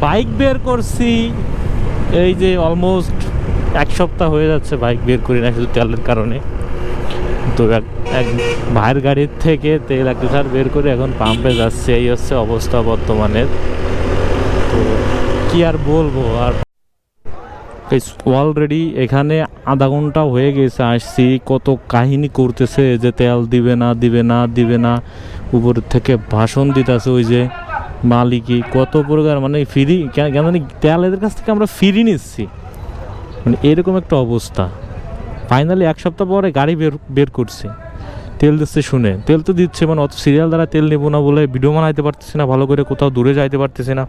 Bike বের করছি এই যে অলমোস্ট এক সপ্তাহ হয়ে যাচ্ছে বাইক বের করি না শুধু তেলের কারণে। তো এক ভাইয়ের গাড়ির থেকে তেল 1 লিটার বের করে এখন পাম্পে যাচ্ছে, এই হচ্ছে অবস্থা বর্তমানের। তো কি আর বলবো, আর অলরেডি এখানে আধা ঘন্টা হয়ে গেছে আসছি, কত কাহিনী করতেছে যে তেল দিবে না দিবে না দিবে না, উপর থেকে ভাষণ দিতেছে ওই যে মালিকই, কত প্রকার মানে ফ্রি কেন জানি তেল এদের কাছ থেকে আমরা ফ্রি নিচ্ছি, মানে এরকম একটা অবস্থা। ফাইনালি 1 সপ্তাহ পরে গাড়ি বের করছে, তেল দিচ্ছে শুনে, তেল তো দিচ্ছে মানে অত সিরিয়াল দ্বারা তেল নেবো না বলে ভিডিও বানাইতে পারতেছি না ভালো করে, কোথাও দূরে যাইতে পারতেছি না,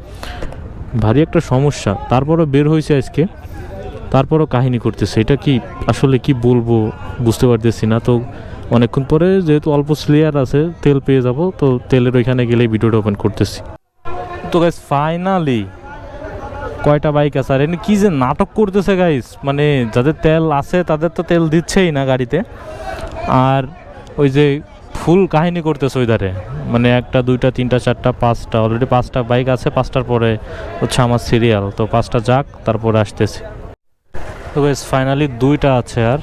ভারী একটা সমস্যা। তারপরও বের হয়েছে আজকে, তারপরও কাহিনী করতেছে, এটা কি আসলে কি বলবো বুঝতে পারতেছি না। তো অনেকক্ষণ পরে যেহেতু অল্প স্লেয়ার আছে তেল পেয়ে যাব, তো তেলের ওইখানে গেলেই ভিডিওটা ওপেন করতেছি। তো গাইস ফাইনালি কয়টা বাইক আছে, আর এনে কি যে নাটক করতেছে গাইস, মানে যাদের তেল আছে তাদের তো তেল দিচ্ছেই না গাড়িতে, আর ওই যে ফুল কাহিনী করতেছে ওই ধারে, মানে 1টা 2টা 3টা 4টা 5টা, অলরেডি 5টা বাইক আছে, 5টার পরে হচ্ছে আমার সিরিয়াল, তো 5টা যাক তারপরে আসতেছি। তো গাইস ফাইনালি 2টা আছে, আর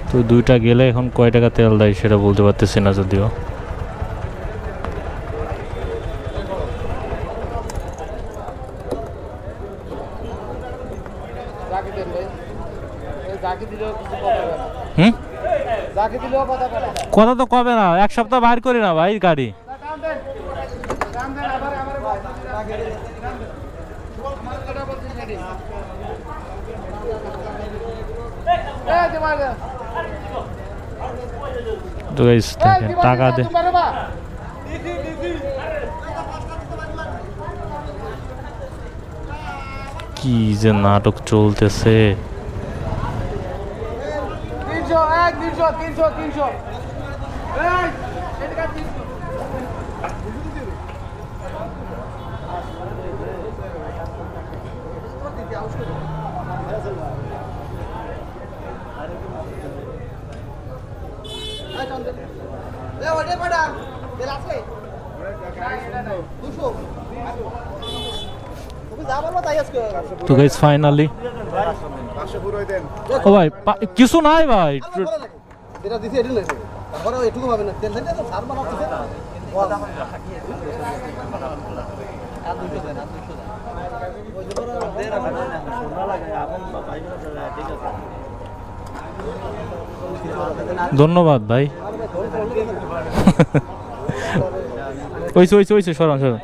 তো 2টা গেলে এখন কয় টাকা তেল দেয় সেটা বলতে পারতেছি না যদিও। কথা তো কবে না, 1 সপ্তাহ বাইর করি না ভাই গাড়ি। তো গাইস দেখেন টাকা দে, কি যে নাটক চলতেছে। তো গাইস ফাইনালি ও ভাই কিছু নাই ভাই, ধন্যবাদ ভাই। ওইছে ওইছে ওইছে সরান সরান।